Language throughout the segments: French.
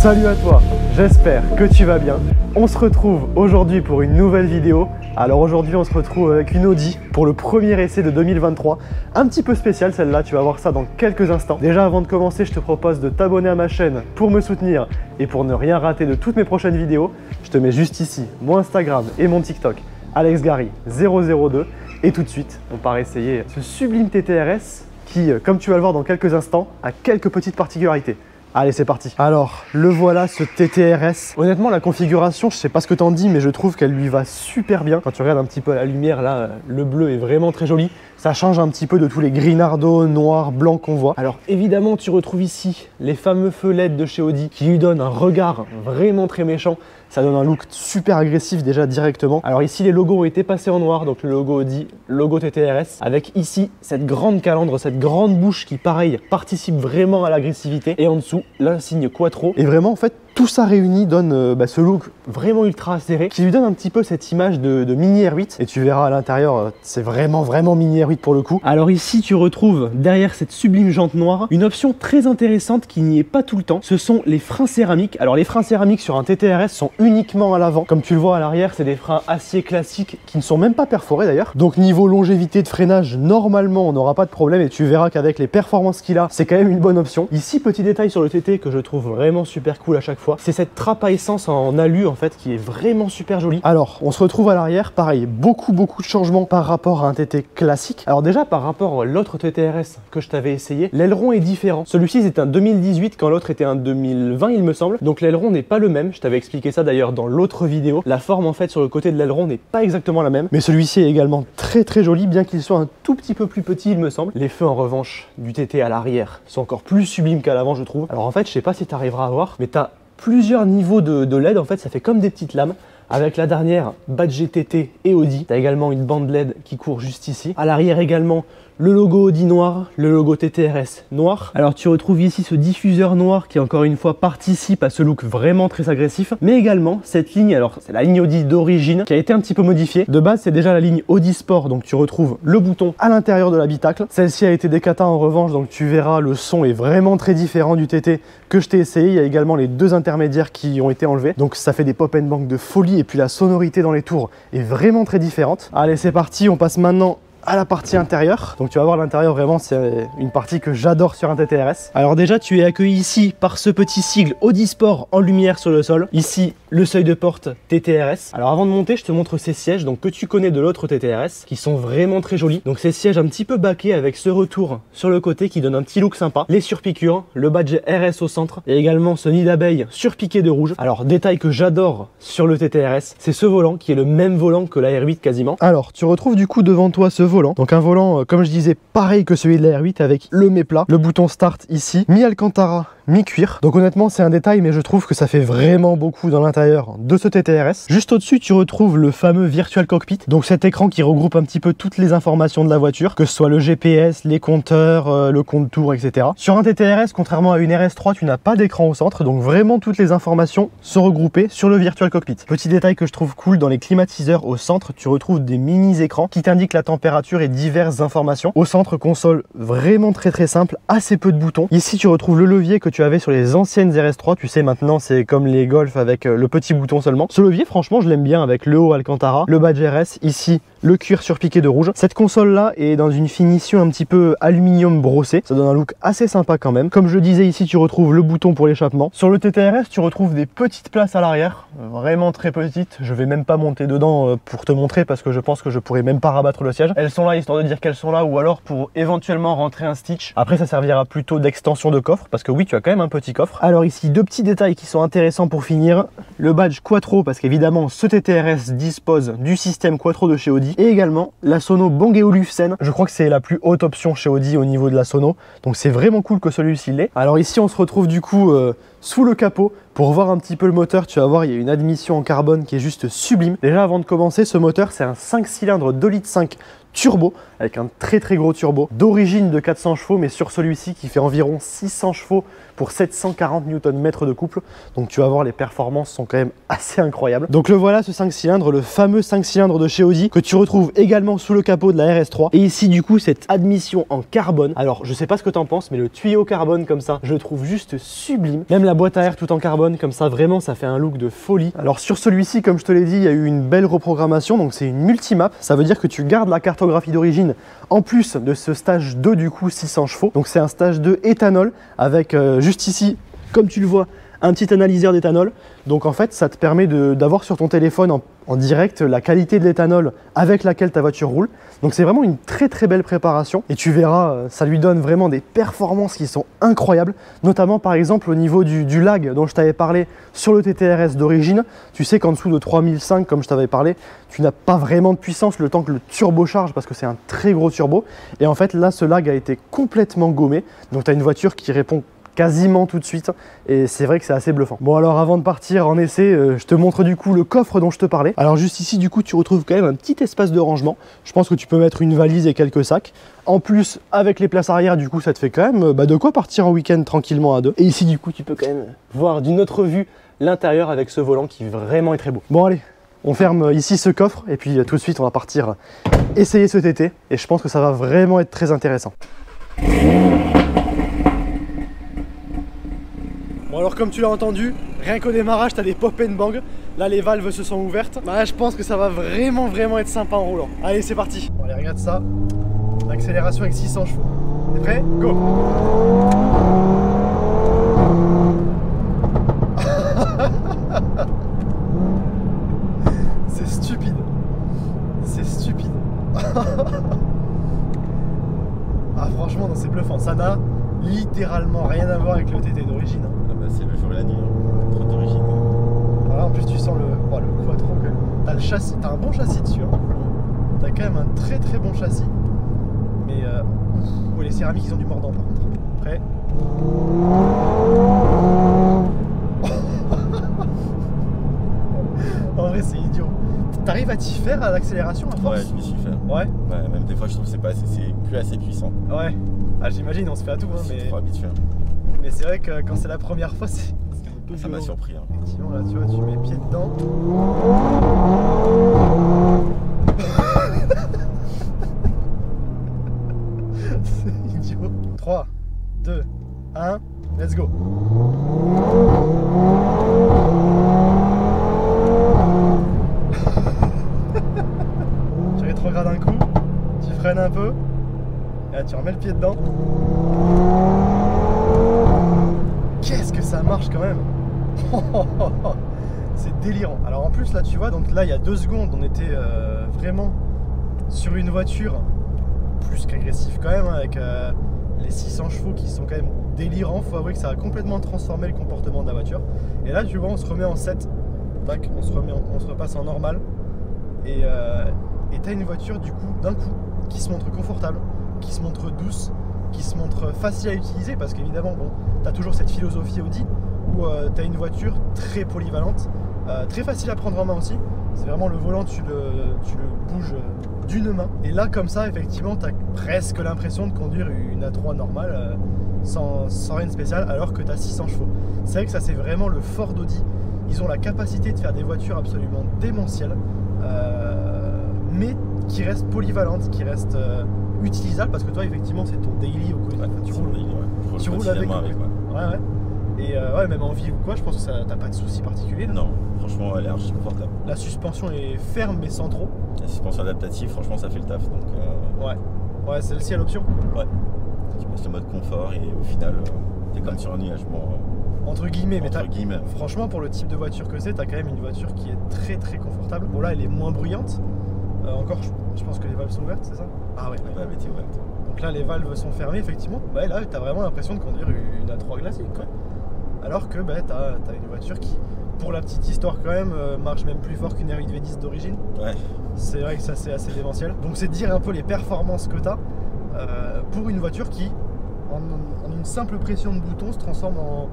Salut à toi, j'espère que tu vas bien. On se retrouve aujourd'hui pour une nouvelle vidéo. Alors aujourd'hui on se retrouve avec une Audi pour le premier essai de 2023. Un petit peu spécial celle-là, tu vas voir ça dans quelques instants. Déjà avant de commencer, je te propose de t'abonner à ma chaîne pour me soutenir et pour ne rien rater de toutes mes prochaines vidéos. Je te mets juste ici mon Instagram et mon TikTok, AlexGary002. Et tout de suite, on part essayer ce sublime TTRS qui, comme tu vas le voir dans quelques instants, a quelques petites particularités. Allez, c'est parti. Alors, le voilà, ce TTRS. Honnêtement, la configuration, je sais pas ce que t'en dis, mais je trouve qu'elle lui va super bien. Quand tu regardes un petit peu à la lumière, là, le bleu est vraiment très joli. Ça change un petit peu de tous les grinardos noirs, blancs qu'on voit. Alors, évidemment, tu retrouves ici les fameux feux LED de chez Audi qui lui donnent un regard vraiment très méchant. Ça donne un look super agressif déjà directement. Alors ici, les logos ont été passés en noir, donc le logo Audi, logo TTRS, avec ici cette grande calandre, cette grande bouche qui, pareil, participe vraiment à l'agressivité. Et en dessous, l'insigne Quattro. Et vraiment, en fait, tout ça réuni donne ce look vraiment ultra serré qui lui donne un petit peu cette image de mini R8. Et tu verras à l'intérieur, c'est vraiment mini R8 pour le coup. Alors ici, tu retrouves derrière cette sublime jante noire une option très intéressante qui n'y est pas tout le temps. Ce sont les freins céramiques. Alors les freins céramiques sur un TTRS sont uniquement à l'avant. Comme tu le vois à l'arrière, c'est des freins acier classiques qui ne sont même pas perforés d'ailleurs. Donc niveau longévité de freinage, normalement, on n'aura pas de problème. Et tu verras qu'avec les performances qu'il a, c'est quand même une bonne option. Ici, petit détail sur le TT que je trouve vraiment super cool à chaque fois. C'est cette trappe à essence en alu en fait qui est vraiment super jolie. Alors on se retrouve à l'arrière, pareil, beaucoup de changements par rapport à un TT classique. Alors déjà par rapport à l'autre TTRS que je t'avais essayé, l'aileron est différent. Celui-ci c'est un 2018 quand l'autre était un 2020 il me semble. Donc l'aileron n'est pas le même, je t'avais expliqué ça d'ailleurs dans l'autre vidéo. La forme en fait sur le côté de l'aileron n'est pas exactement la même. Mais celui-ci est également très joli, bien qu'il soit un tout petit peu plus petit il me semble. Les feux en revanche du TT à l'arrière sont encore plus sublimes qu'à l'avant je trouve. Alors en fait je sais pas si tu arriveras à voir, mais tu as plusieurs niveaux de LED, en fait ça fait comme des petites lames. Avec la dernière badge TT et Audi, tu as également une bande LED qui court juste ici. À l'arrière également, le logo Audi noir, le logo TTRS noir. Alors tu retrouves ici ce diffuseur noir qui encore une fois participe à ce look vraiment très agressif. Mais également cette ligne, alors c'est la ligne Audi d'origine qui a été un petit peu modifiée. De base c'est déjà la ligne Audi Sport, donc tu retrouves le bouton à l'intérieur de l'habitacle. Celle-ci a été décata en revanche, donc tu verras le son est vraiment très différent du TT que je t'ai essayé. Il y a également les deux intermédiaires qui ont été enlevés. Donc ça fait des pop and bang de folie et puis la sonorité dans les tours est vraiment très différente. Allez c'est parti, on passe maintenant à la partie intérieure. Donc tu vas voir l'intérieur, vraiment c'est une partie que j'adore sur un TTRS. Alors déjà tu es accueilli ici par ce petit sigle Audi Sport en lumière sur le sol. Ici le seuil de porte TTRS. Alors avant de monter je te montre ces sièges donc que tu connais de l'autre TTRS qui sont vraiment très jolis. Donc ces sièges un petit peu baquets avec ce retour sur le côté qui donne un petit look sympa. Les surpiqûres, le badge RS au centre et également ce nid d'abeille surpiqué de rouge. Alors détail que j'adore sur le TTRS, c'est ce volant qui est le même volant que la R8 quasiment. Alors tu retrouves du coup devant toi ce volant. Donc un volant, comme je disais, pareil que celui de la R8 avec le méplat, le bouton start ici, mi-alcantara, mi-cuir. Donc honnêtement, c'est un détail, mais je trouve que ça fait vraiment beaucoup dans l'intérieur de ce TTRS. Juste au-dessus, tu retrouves le fameux Virtual Cockpit. Donc cet écran qui regroupe un petit peu toutes les informations de la voiture, que ce soit le GPS, les compteurs, le compte tour, etc. Sur un TTRS, contrairement à une RS3, tu n'as pas d'écran au centre, donc vraiment toutes les informations sont regroupées sur le Virtual Cockpit. Petit détail que je trouve cool, dans les climatiseurs au centre, tu retrouves des mini-écrans qui t'indiquent la température et diverses informations. Au centre, console vraiment très simple, assez peu de boutons. Ici, tu retrouves le levier que tu avais sur les anciennes RS3. Tu sais, maintenant, c'est comme les Golf avec le petit bouton seulement. Ce levier, franchement, je l'aime bien avec le haut Alcantara, le badge RS, ici, le cuir surpiqué de rouge. Cette console-là est dans une finition un petit peu aluminium brossé. Ça donne un look assez sympa quand même. Comme je le disais, ici, tu retrouves le bouton pour l'échappement. Sur le TTRS, tu retrouves des petites places à l'arrière, vraiment très petites. Je vais même pas monter dedans pour te montrer parce que je pense que je pourrais même pas rabattre le siège. Elles sont là histoire de dire qu'elles sont là ou alors pour éventuellement rentrer un stitch. Après, ça servira plutôt d'extension de coffre parce que oui, tu as quand même un petit coffre. Alors ici, deux petits détails qui sont intéressants pour finir. Le badge Quattro parce qu'évidemment, ce TTRS dispose du système Quattro de chez Audi. Et également la sono Bang & Olufsen. Je crois que c'est la plus haute option chez Audi au niveau de la sono. Donc c'est vraiment cool que celui-ci l'ait. Alors ici on se retrouve du coup sous le capot. Pour voir un petit peu le moteur, tu vas voir, il y a une admission en carbone qui est juste sublime. Déjà avant de commencer, ce moteur c'est un 5 cylindres 2,5 litres turbo, avec un très gros turbo, d'origine de 400 chevaux, mais sur celui-ci qui fait environ 600 chevaux pour 740 Nm de couple. Donc tu vas voir, les performances sont quand même assez incroyables. Donc le voilà, ce 5 cylindres, le fameux 5 cylindres de chez Audi, que tu retrouves également sous le capot de la RS3. Et ici du coup, cette admission en carbone. Alors je sais pas ce que tu en penses, mais le tuyau carbone comme ça, je le trouve juste sublime. Même la boîte à air tout en carbone, comme ça, vraiment ça fait un look de folie. Alors sur celui-ci, comme je te l'ai dit, il y a eu une belle reprogrammation, donc c'est une multimap. Ça veut dire que tu gardes la cartographie d'origine en plus de ce stage 2 du coup 600 chevaux. Donc c'est un stage 2 éthanol avec juste ici, comme tu le vois, un petit analyseur d'éthanol. Donc en fait, ça te permet d'avoir sur ton téléphone en direct la qualité de l'éthanol avec laquelle ta voiture roule. Donc c'est vraiment une très belle préparation. Et tu verras, ça lui donne vraiment des performances qui sont incroyables. Notamment par exemple au niveau du lag dont je t'avais parlé sur le TTRS d'origine. Tu sais qu'en dessous de 3005, comme je t'avais parlé, tu n'as pas vraiment de puissance le temps que le turbo charge parce que c'est un très gros turbo. Et en fait là, ce lag a été complètement gommé. Donc tu as une voiture qui répond quasiment tout de suite et c'est vrai que c'est assez bluffant. Bon, alors avant de partir en essai, je te montre du coup le coffre dont je te parlais. Alors juste ici du coup tu retrouves quand même un petit espace de rangement. Je pense que tu peux mettre une valise et quelques sacs. En plus, avec les places arrière, du coup ça te fait quand même de quoi partir en week-end tranquillement à deux. Et ici du coup tu peux quand même voir d'une autre vue l'intérieur avec ce volant qui vraiment est très beau. Bon allez, on ferme ici ce coffre et puis tout de suite on va partir essayer ce TT et je pense que ça va vraiment être très intéressant. Bon, alors comme tu l'as entendu, rien qu'au démarrage, tu as des pop and bang. Là, les valves se sont ouvertes. Bah, je pense que ça va vraiment être sympa en roulant. Allez, c'est parti. Bon, allez, regarde ça. L'accélération avec 600 chevaux. T'es prêt? Go. C'est stupide. C'est stupide. Ah, franchement, non, c'est bluffant. Ça n'a littéralement rien à voir avec le TT d'origine. C'est le jour et la nuit, trop d'origine. Voilà, en plus tu sens le quattro quand même. T'as le châssis, t'as un bon châssis dessus. Hein. T'as quand même un très bon châssis. Mais les céramiques ils ont du mordant par contre. Prêt? En vrai c'est idiot. T'arrives à t'y faire à l'accélération à force? Ouais, je m'y suis fait. Ouais. Même des fois je trouve que c'est plus assez puissant. Ouais. Ah, j'imagine, on se fait à tout. Hein, mais... trop habitué. Mais c'est vrai que quand c'est la première fois, c'est un peu ça m'a surpris. Hein. Effectivement, là, tu vois, tu mets pied dedans. C'est idiot. 3, 2, 1, let's go. Tu rétrogrades un coup, tu freines un peu, et là tu remets le pied dedans. Qu'est-ce que ça marche quand même. C'est délirant. Alors en plus là tu vois, donc là il y a 2 secondes on était vraiment sur une voiture plus qu'agressive quand même, avec les 600 chevaux qui sont quand même délirants. Faut avouer que ça a complètement transformé le comportement de la voiture. Et là tu vois on se remet en 7, tac, on se repasse en normal. Et t'as une voiture du coup d'un coup qui se montre confortable, qui se montre douce, qui se montre facile à utiliser, parce qu'évidemment bon, t'as toujours cette philosophie Audi où t'as une voiture très polyvalente, très facile à prendre en main aussi. C'est vraiment le volant, tu le bouges d'une main. Et là comme ça effectivement t'as presque l'impression de conduire une A3 normale sans rien de spécial, alors que t'as 600 chevaux. C'est vrai que ça c'est vraiment le fort d'Audi. Ils ont la capacité de faire des voitures absolument démentielles, mais qui restent polyvalentes, qui restent utilisables, parce que toi effectivement c'est ton daily au quotidien. Ouais, tu roules avec. Ouais. Et ouais, même en ville ou quoi, je pense que t'as pas de soucis particuliers. Non, franchement elle est archi confortable. La suspension est ferme mais sans trop. La suspension adaptative, franchement ça fait le taf. Donc, ouais, celle-ci à l'option. Ouais. Tu passes le mode confort et au final t'es comme sur un nuage. Bon, entre guillemets, mais guillemets. Franchement pour le type de voiture que c'est, t'as quand même une voiture qui est très confortable. Bon là elle est moins bruyante. Encore je pense que les valves sont ouvertes, c'est ça? Ah ouais. Les valves étaient ouvertes. Donc là les valves sont fermées effectivement. Ouais, là t'as vraiment l'impression de conduire une A3 classique quoi. Alors que t'as une voiture qui, pour la petite histoire quand même, marche même plus fort qu'une R8 V10 d'origine. Ouais. C'est vrai que ça c'est assez démentiel. Donc c'est de dire un peu les performances que t'as pour une voiture qui, en une simple pression de bouton, se transforme en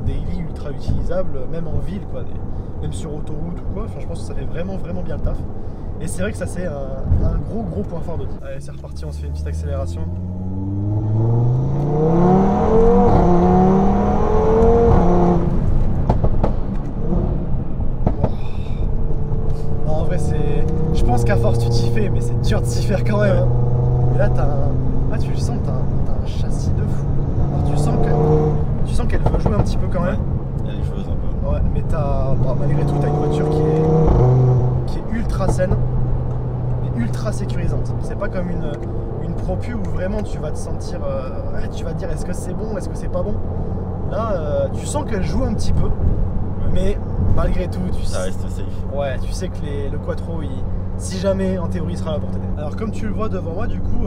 daily ultra utilisable, même en ville quoi, même sur autoroute ou quoi. Enfin, je pense que ça fait vraiment bien le taf. Et c'est vrai que ça c'est un gros point fort d'Audi. Allez, c'est reparti, on se fait une petite accélération. Non, en vrai c'est... Je pense qu'à force tu t'y fais, mais c'est dur de s'y faire quand même. Hein. Et là t'as un... Ah, tu le sens, t'as un châssis de fou. Alors tu sens qu'elle veut jouer un petit peu quand même. Elle est joueuse un peu. Ouais, mais malgré tout t'as une voiture qui est ultra saine et ultra sécurisante. C'est pas comme une propu où vraiment tu vas te sentir... tu vas te dire est-ce que c'est bon, est-ce que c'est pas bon. Là tu sens qu'elle joue un petit peu, mais malgré tout ça reste safe. Ouais, tu sais que le Quattro, si jamais en théorie il sera là pour t'aider. Alors comme tu le vois devant moi du coup,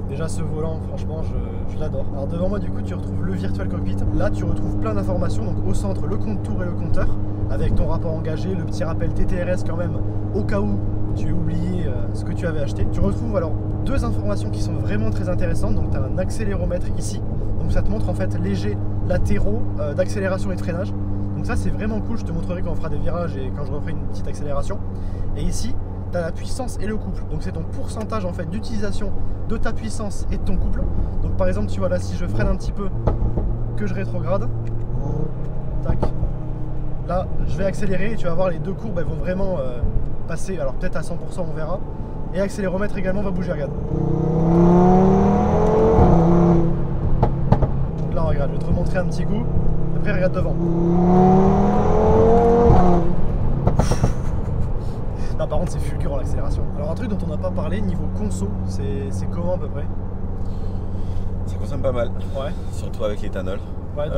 déjà ce volant franchement je l'adore. Alors devant moi du coup tu retrouves le Virtual Cockpit. Là tu retrouves plein d'informations, donc au centre le compte tour et le compteur, avec ton rapport engagé, le petit rappel TTRS quand même, au cas où tu aies oublié ce que tu avais acheté. Tu retrouves alors deux informations qui sont vraiment très intéressantes. Donc tu as un accéléromètre ici, donc ça te montre en fait les jets latéraux d'accélération et de freinage. Donc ça c'est vraiment cool, je te montrerai quand on fera des virages et quand je referai une petite accélération. Et ici, tu as la puissance et le couple. Donc c'est ton pourcentage en fait d'utilisation de ta puissance et de ton couple. Donc par exemple, tu vois là, si je freine un petit peu, que je rétrograde, tac, là je vais accélérer et tu vas voir les deux courbes, elles vont vraiment passer, alors peut-être à 100% on verra. Et l'accéléromètre également va bouger, regarde. Donc là regarde, je vais te remontrer un petit coup. Après regarde devant. Non, par contre c'est fulgurant l'accélération. Alors un truc dont on n'a pas parlé, niveau conso, c'est comment à peu près? Ça consomme pas mal. Ouais. Surtout avec l'éthanol. Ouais,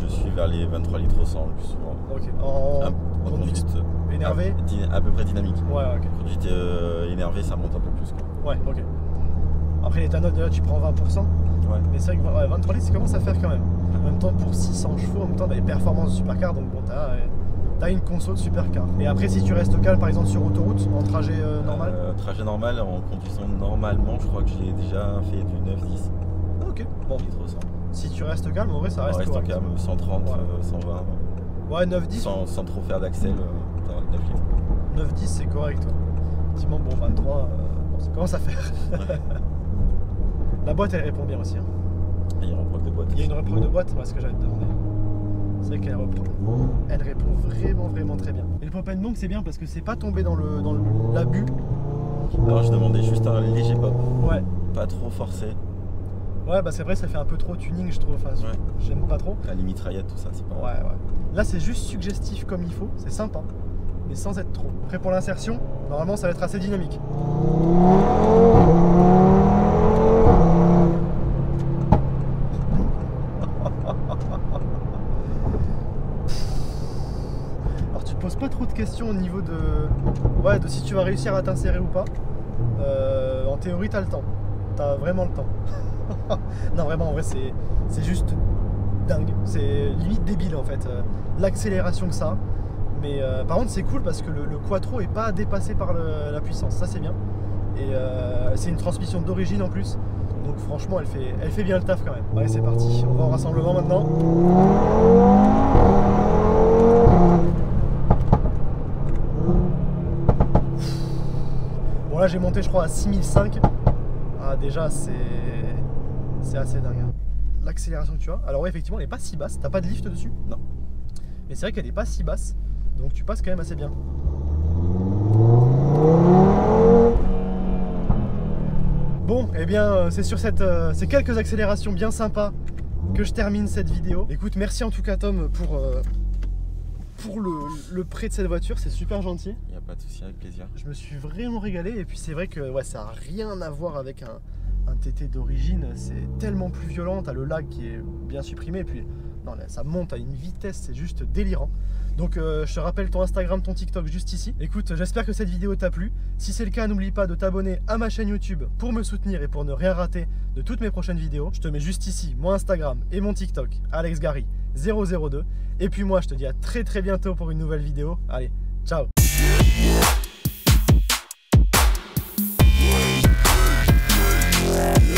je suis vers les 23 litres au 100 le plus souvent. Ok. En conduite énervée, à peu près dynamique. Ouais, ok. Conduite énervée, ça monte un peu plus, quoi. Ouais, ok. Après l'éthanol, déjà tu prends 20%. Ouais. Mais c'est vrai que 23 litres, ça commence à faire quand même. En même temps, pour 600 chevaux, en même temps, t'as les performances de supercar, donc bon, t'as une conso de supercar. Et après, si tu restes calme, par exemple sur autoroute, en trajet normal Trajet normal, en conduisant normalement, je crois que j'ai déjà fait du 9-10. Ah, ok. Bon, litres au 100. Si tu restes calme, en vrai, ça reste correct. Calme, 130, ouais. 120. Ouais, 9-10. Sans trop faire d'accel, 9 litres. 9-10, c'est correct, toi. Effectivement, bon, 23, ça commence à faire. Ouais. La boîte, elle répond bien aussi. Hein. Il y a une reproque de boîte. Il y a une reproque de boîte, c'est ce que j'allais te demander. C'est vrai qu'elle elle répond vraiment très bien. Et le pop and bonk, c'est bien parce que c'est pas tombé dans l'abus. Alors je demandais juste un léger pop. Ouais. Pas trop forcé. Ouais, parce qu'après ça fait un peu trop tuning, je trouve. Enfin, ouais. J'aime pas trop. La mitraillette, tout ça, c'est pas. Ouais. Là, c'est juste suggestif comme il faut, c'est sympa, mais sans être trop. Après, pour l'insertion, normalement, ça va être assez dynamique. Alors, tu te poses pas trop de questions au niveau de si tu vas réussir à t'insérer ou pas. En théorie, t'as le temps. T'as vraiment le temps. Non, vraiment, en vrai, c'est juste dingue. C'est limite débile, en fait, l'accélération que ça a. Mais par contre, c'est cool parce que le Quattro est pas dépassé par la puissance. Ça, c'est bien. Et c'est une transmission d'origine en plus. Donc franchement, elle fait bien le taf quand même. Allez, c'est parti. On va au rassemblement maintenant. Bon, là, j'ai monté, je crois, à 6005. Ah, déjà, c'est assez dingue. Hein. L'accélération que tu as. Alors, ouais, effectivement, elle n'est pas si basse. T'as pas de lift dessus? Non. Mais c'est vrai qu'elle n'est pas si basse. Donc, tu passes quand même assez bien. Bon, et eh bien, c'est sur ces quelques accélérations bien sympas que je termine cette vidéo. Écoute, merci en tout cas, Tom, pour le prêt de cette voiture. C'est super gentil. Il n'y a pas de souci, avec plaisir. Je me suis vraiment régalé. Et puis, c'est vrai que ouais, ça n'a rien à voir avec un TT d'origine. C'est tellement plus violent. T'as le lag qui est bien supprimé. Et puis, non, là, ça monte à une vitesse, c'est juste délirant. Donc je te rappelle ton Instagram, ton TikTok juste ici. Écoute, j'espère que cette vidéo t'a plu. Si c'est le cas, n'oublie pas de t'abonner à ma chaîne YouTube pour me soutenir et pour ne rien rater de toutes mes prochaines vidéos. Je te mets juste ici mon Instagram et mon TikTok, AlexGary002. Et puis moi, je te dis à très bientôt pour une nouvelle vidéo. Allez, ciao! Yeah.